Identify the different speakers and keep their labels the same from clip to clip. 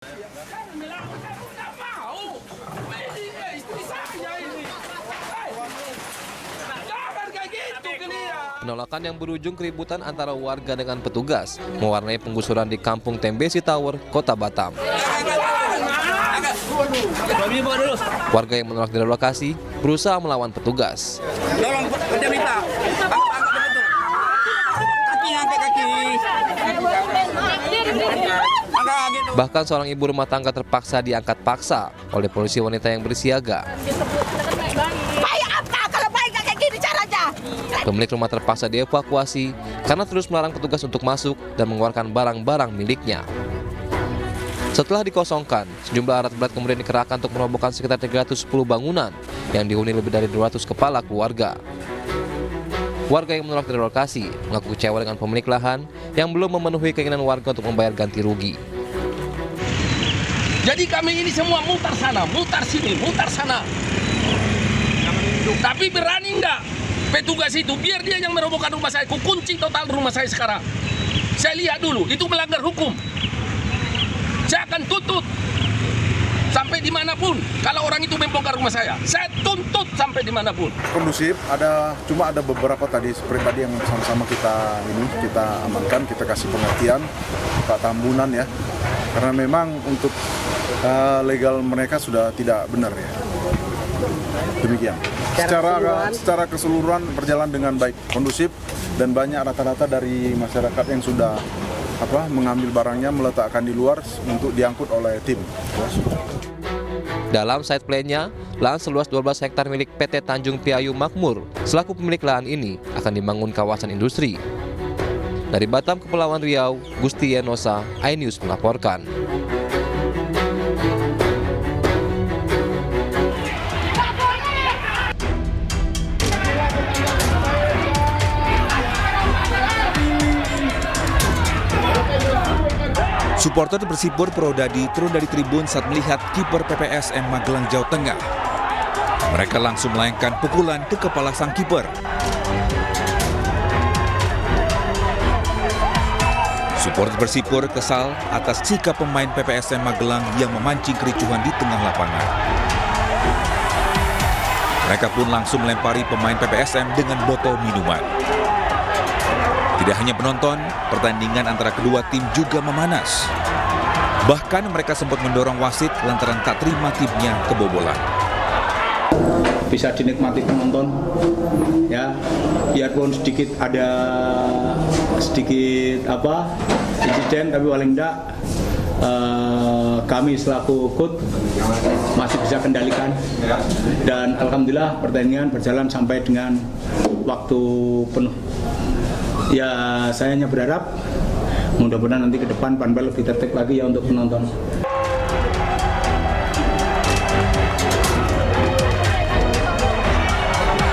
Speaker 1: Penolakan yang berujung keributan antara warga dengan petugas mewarnai penggusuran di Kampung Tembesi Tower, Kota Batam. Warga yang menolak direlokasi berusaha melawan petugas. Bahkan seorang ibu rumah tangga terpaksa diangkat paksa oleh polisi wanita yang bersiaga. Pemilik rumah terpaksa dievakuasi karena terus melarang petugas untuk masuk dan mengeluarkan barang-barang miliknya. Setelah dikosongkan, sejumlah alat berat kemudian dikerahkan untuk merobohkan sekitar 310 bangunan yang dihuni lebih dari 200 kepala keluarga. Warga yang menolak direlokasi mengaku kecewa dengan pemilik lahan yang belum memenuhi keinginan warga untuk membayar ganti rugi.
Speaker 2: Jadi kami ini semua mutar sana, mutar sini, mutar sana. Tapi berani enggak petugas itu, biar dia yang merobohkan rumah saya, kunci total rumah saya sekarang. Saya lihat dulu, itu melanggar hukum. Saya akan tuntut sampai dimanapun. Kalau orang itu membongkar rumah saya tuntut sampai dimanapun.
Speaker 3: Kondusif, cuma ada beberapa tadi seperti tadi yang sama-sama kita amankan, kita kasih pengertian, Pak Tambunan ya, karena memang untuk legal mereka sudah tidak benar ya. Demikian. Secara keseluruhan berjalan dengan baik, kondusif, dan banyak rata-rata dari masyarakat yang sudah mengambil barangnya, meletakkan di luar untuk diangkut oleh tim.
Speaker 1: Dalam site plan-nya, lahan seluas 12 hektar milik PT Tanjung Piayu Makmur selaku pemilik lahan ini akan dibangun kawasan industri. Dari Batam, Kepulauan Riau, Gusti Yenosa, iNews melaporkan.
Speaker 4: Supporter Persipur Prodadi turun dari tribun saat melihat kiper PPSM Magelang, Jawa Tengah. Mereka langsung melayangkan pukulan ke kepala sang kiper. Supporter Persipur kesal atas sikap pemain PPSM Magelang yang memancing kericuhan di tengah lapangan. Mereka pun langsung melempari pemain PPSM dengan botol minuman. Tidak hanya penonton, pertandingan antara kedua tim juga memanas. Bahkan mereka sempat mendorong wasit lantaran tak terima timnya kebobolan.
Speaker 5: Bisa dinikmati penonton, ya, biarpun sedikit insiden, tapi paling enggak kami selaku coach masih bisa kendalikan, dan alhamdulillah pertandingan berjalan sampai dengan waktu penuh. Ya, saya hanya berharap mudah-mudahan nanti ke depan Panpel lebih tertib lagi ya untuk penonton.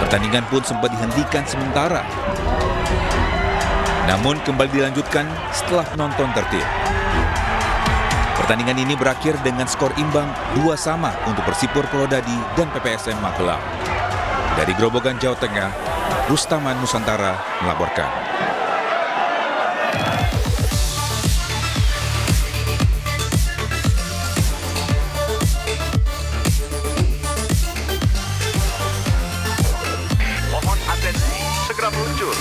Speaker 4: Pertandingan pun sempat dihentikan sementara. Namun kembali dilanjutkan setelah penonton tertib. Pertandingan ini berakhir dengan skor imbang 2-2 untuk Persipur Prodadi dan PPSM Magelang. Dari Grobogan, Jawa Tengah, Rustaman Nusantara melaporkan.
Speaker 6: Mohon atensi, segera meluncur.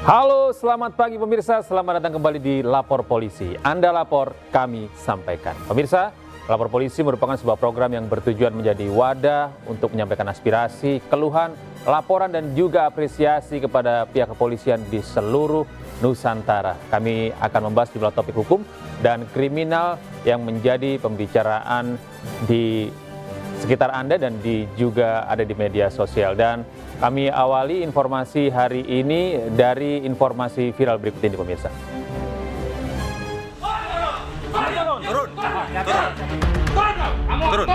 Speaker 7: Halo, selamat pagi pemirsa. Selamat datang kembali di Lapor Polisi. Anda lapor, kami sampaikan. Pemirsa, Lapor Polisi merupakan sebuah program yang bertujuan menjadi wadah untuk menyampaikan aspirasi, keluhan, laporan, dan juga apresiasi kepada pihak kepolisian di seluruh Nusantara. Kami akan membahas sejumlah topik hukum dan kriminal yang menjadi pembicaraan di sekitar Anda dan juga ada di media sosial. Dan kami awali informasi hari ini dari informasi viral berikut ini, pemirsa.
Speaker 6: Turun.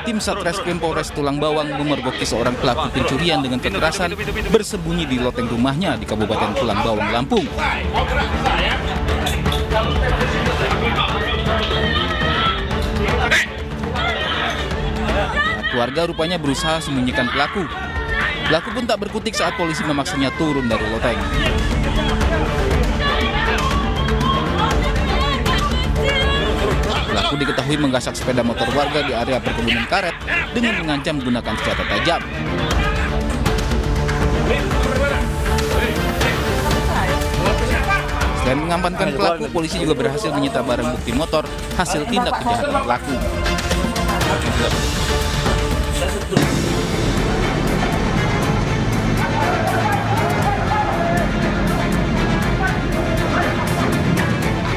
Speaker 8: Tim Satreskrim Polres Tulang Bawang memergoki seorang pelaku pencurian dengan kekerasan bersembunyi di loteng rumahnya di Kabupaten Tulang Bawang, Lampung. Keluarga rupanya berusaha sembunyikan pelaku. Pelaku pun tak berkutik saat polisi memaksanya turun dari loteng. Pelaku diketahui menggasak sepeda motor warga di area perkebunan karet dengan mengancam menggunakan senjata tajam. Selain mengamankan pelaku, polisi juga berhasil menyita barang bukti motor hasil tindak kejahatan pelaku.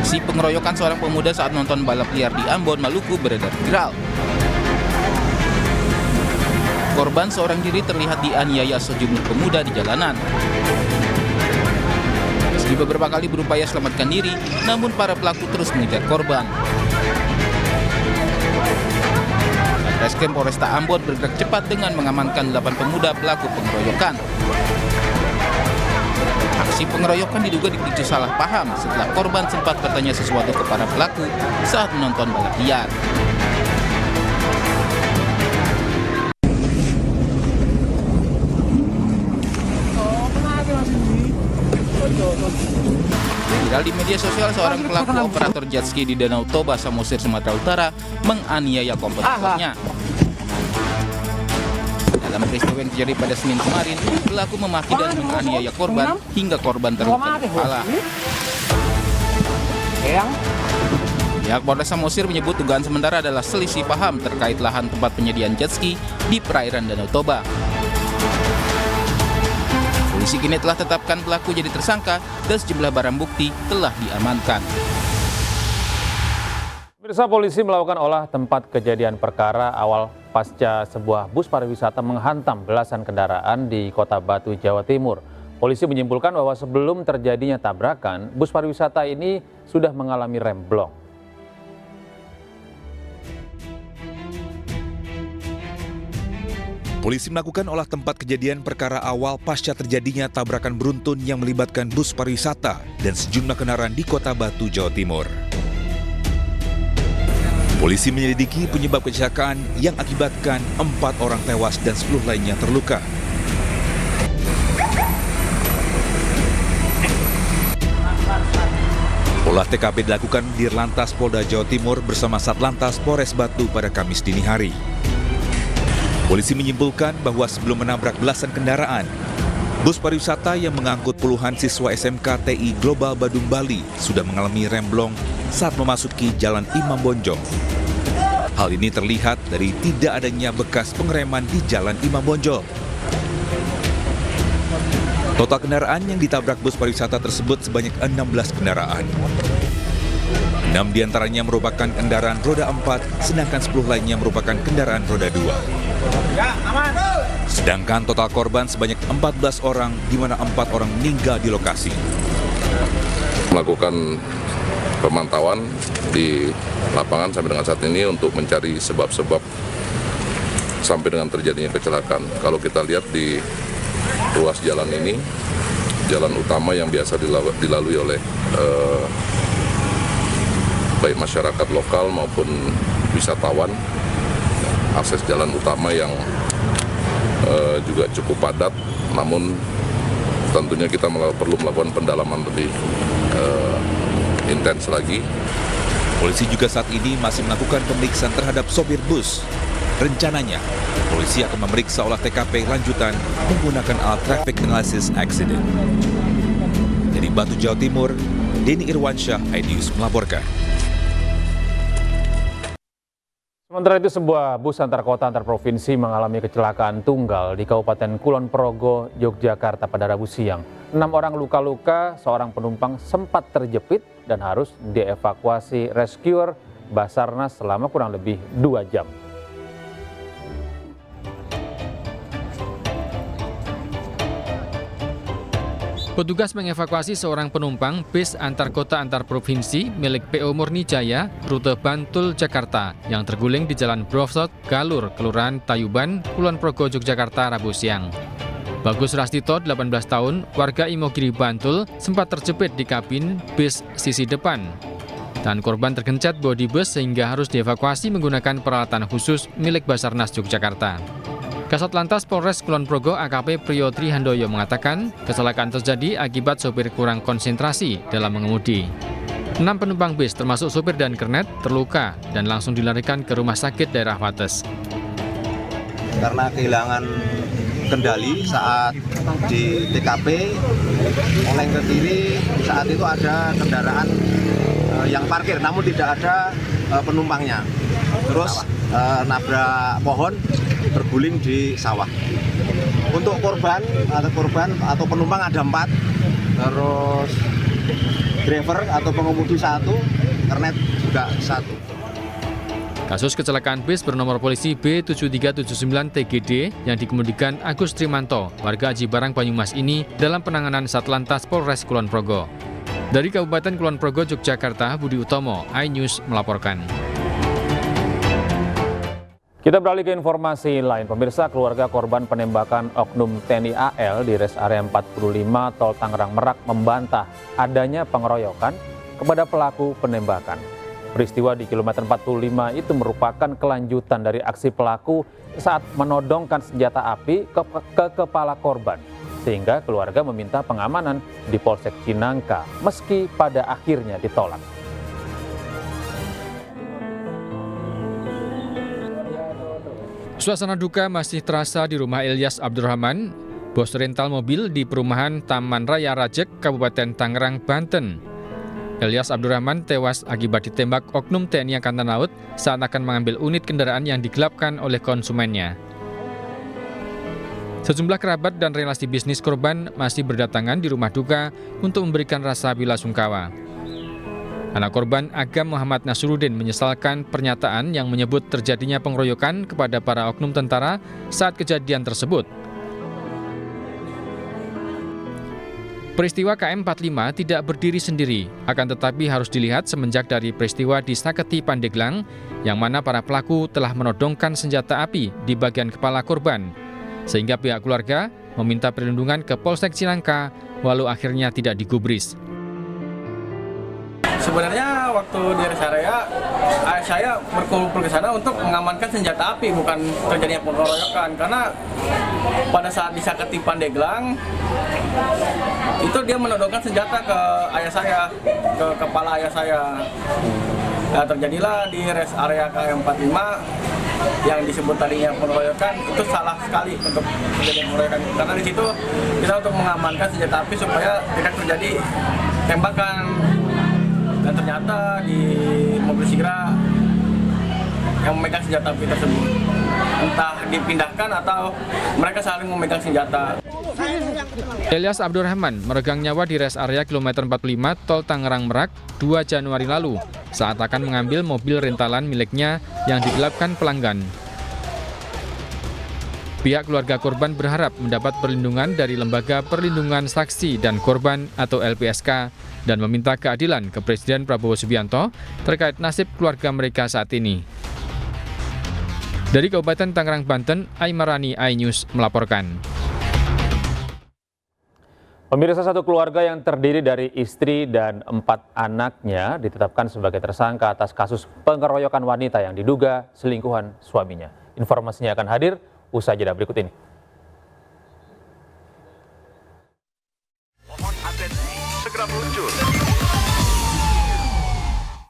Speaker 8: Aksi pengeroyokan seorang pemuda saat nonton balap liar di Ambon, Maluku beredar viral. Korban seorang diri terlihat dianiaya sejumlah pemuda di jalanan. Meski beberapa kali berupaya selamatkan diri, namun para pelaku terus mengejar korban. Satreskrim Polresta Ambon bergerak cepat dengan mengamankan 8 pemuda pelaku pengeroyokan. Aksi pengeroyokan diduga dipicu salah paham setelah korban sempat bertanya sesuatu kepada pelaku saat menonton balap liar. Viral di media sosial, seorang pelaku operator jet ski di Danau Toba, Samosir, Sumatera Utara menganiaya kompetitornya. Dalam peristiwa yang terjadi pada Senin kemarin, pelaku memaki dan menganiaya korban hingga korban terluka di kepala. Pihak Polres Samosir menyebut dugaan sementara adalah selisih paham terkait lahan tempat penyediaan jet ski di perairan Danau Toba. Polisi kini telah tetapkan pelaku jadi tersangka dan sejumlah barang bukti telah diamankan.
Speaker 7: Pemirsa, polisi melakukan olah tempat kejadian perkara awal pasca sebuah bus pariwisata menghantam belasan kendaraan di Kota Batu, Jawa Timur. Polisi menyimpulkan bahwa sebelum terjadinya tabrakan, bus pariwisata ini sudah mengalami remblong.
Speaker 4: Polisi melakukan olah tempat kejadian perkara awal pasca terjadinya tabrakan beruntun yang melibatkan bus pariwisata dan sejumlah kendaraan di Kota Batu, Jawa Timur. Polisi menyelidiki penyebab kecelakaan yang akibatkan 4 orang tewas dan 10 lainnya terluka. Olah TKP dilakukan di Dirlantas Polda Jawa Timur bersama Satlantas Polres Batu pada Kamis dini hari. Polisi menyimpulkan bahwa sebelum menabrak belasan kendaraan, bus pariwisata yang mengangkut puluhan siswa SMK TI Global Badung Bali sudah mengalami remblong saat memasuki Jalan Imam Bonjol. Hal ini terlihat dari tidak adanya bekas pengereman di Jalan Imam Bonjol. Total kendaraan yang ditabrak bus pariwisata tersebut sebanyak 16 kendaraan. 6 diantaranya merupakan kendaraan roda 4, sedangkan 10 lainnya merupakan kendaraan roda 2. Sedangkan total korban sebanyak 14 orang, di mana 4 orang meninggal di lokasi.
Speaker 9: Melakukan pemantauan di lapangan sampai dengan saat ini untuk mencari sebab-sebab sampai dengan terjadinya kecelakaan. Kalau kita lihat di ruas jalan ini, jalan utama yang biasa dilalui oleh baik masyarakat lokal maupun wisatawan, akses jalan utama yang juga cukup padat, namun tentunya kita perlu melakukan pendalaman lebih intens lagi.
Speaker 4: Polisi juga saat ini masih melakukan pemeriksaan terhadap sopir bus. Rencananya, polisi akan memeriksa olah TKP lanjutan menggunakan alat traffic analysis accident. Dari Batu, Jawa Timur, Denny Irwansyah, iNews melaporkan.
Speaker 7: Sementara itu, sebuah bus antar kota antar provinsi mengalami kecelakaan tunggal di Kabupaten Kulon Progo, Yogyakarta pada Rabu siang. 6 orang luka-luka, seorang penumpang sempat terjepit dan harus dievakuasi rescuer Basarnas selama kurang lebih 2 jam.
Speaker 10: Petugas mengevakuasi seorang penumpang bis antar kota antar provinsi milik PO Murni-Jaya, rute Bantul, Jakarta, yang terguling di Jalan Browsot, Galur, Kelurahan Tayuban, Kulon Progo, Yogyakarta, Rabu siang. Bagus Rastito, 18 tahun, warga Imogiri, Bantul, sempat terjepit di kabin bis sisi depan. Dan korban tergencet bodi bus sehingga harus dievakuasi menggunakan peralatan khusus milik Basarnas Yogyakarta. Kasat Lantas Polres Kulon Progo AKP Priyo Trihandoyo mengatakan kecelakaan terjadi akibat sopir kurang konsentrasi dalam mengemudi. 6 penumpang bis termasuk sopir dan kernet terluka dan langsung dilarikan ke rumah sakit daerah Wates.
Speaker 11: Karena kehilangan kendali saat di TKP, oleng ke kiri, saat itu ada kendaraan yang parkir namun tidak ada penumpangnya. Terus nabrak pohon, terguling di sawah. Untuk korban atau penumpang ada 4, terus driver atau pengemudi 1, kernet juga 1.
Speaker 10: Kasus kecelakaan bis bernomor polisi B7379TGD yang dikemudikan Agus Trimanto, warga Aji Barang Banyumas ini dalam penanganan Satlantas Polres Kulon Progo. Dari Kabupaten Kulon Progo, Yogyakarta, Budi Utomo, iNews melaporkan.
Speaker 7: Kita beralih ke informasi lain. Pemirsa, keluarga korban penembakan oknum TNI AL di Res Area 45 Tol Tangerang Merak membantah adanya pengeroyokan kepada pelaku penembakan. Peristiwa di kilometer 45 itu merupakan kelanjutan dari aksi pelaku saat menodongkan senjata api ke kepala korban. Sehingga keluarga meminta pengamanan di Polsek Cinangka meski pada akhirnya ditolak.
Speaker 10: Suasana duka masih terasa di rumah Ilyas Abdurrahman, bos rental mobil di perumahan Taman Raya Rajek, Kabupaten Tangerang, Banten. Ilyas Abdurrahman tewas akibat ditembak oknum TNI Angkatan Laut saat akan mengambil unit kendaraan yang digelapkan oleh konsumennya. Sejumlah kerabat dan relasi bisnis korban masih berdatangan di rumah duka untuk memberikan rasa belasungkawa. Anak korban Agam Muhammad Nasruddin menyesalkan pernyataan yang menyebut terjadinya pengeroyokan kepada para oknum tentara saat kejadian tersebut. Peristiwa KM45 tidak berdiri sendiri, akan tetapi harus dilihat semenjak dari peristiwa di Saketi Pandeglang, yang mana para pelaku telah menodongkan senjata api di bagian kepala korban, sehingga pihak keluarga meminta perlindungan ke Polsek Cinangka, walau akhirnya tidak digubris.
Speaker 12: Sebenarnya waktu di rest area, saya berkumpul ke sana untuk mengamankan senjata api, bukan terjadinya pengeroyokan. Karena pada saat di Saketi Pandeglang, itu dia menodongkan senjata ke ayah saya, ke kepala ayah saya. Nah, terjadilah di rest area KM45 yang disebut tadinya pengeroyokan, itu salah sekali untuk terjadi pengeroyokan. Karena di situ kita untuk mengamankan senjata api supaya tidak terjadi tembakan. Dan ternyata di mobil Sigra yang memegang senjata api tersebut entah dipindahkan atau mereka saling memegang senjata.
Speaker 10: Ilyas Abdurrahman meregang nyawa di res area kilometer 45 Tol Tangerang Merak 2 Januari lalu saat akan mengambil mobil rentalan miliknya yang digelapkan pelanggan. Pihak keluarga korban berharap mendapat perlindungan dari Lembaga Perlindungan Saksi dan Korban atau LPSK dan meminta keadilan ke Presiden Prabowo Subianto terkait nasib keluarga mereka saat ini. Dari Kabupaten Tangerang, Banten, Aimarani, iNews melaporkan.
Speaker 7: Pemirsa, satu keluarga yang terdiri dari istri dan 4 anaknya ditetapkan sebagai tersangka atas kasus pengeroyokan wanita yang diduga selingkuhan suaminya. Informasinya akan hadir usai jeda berikut ini.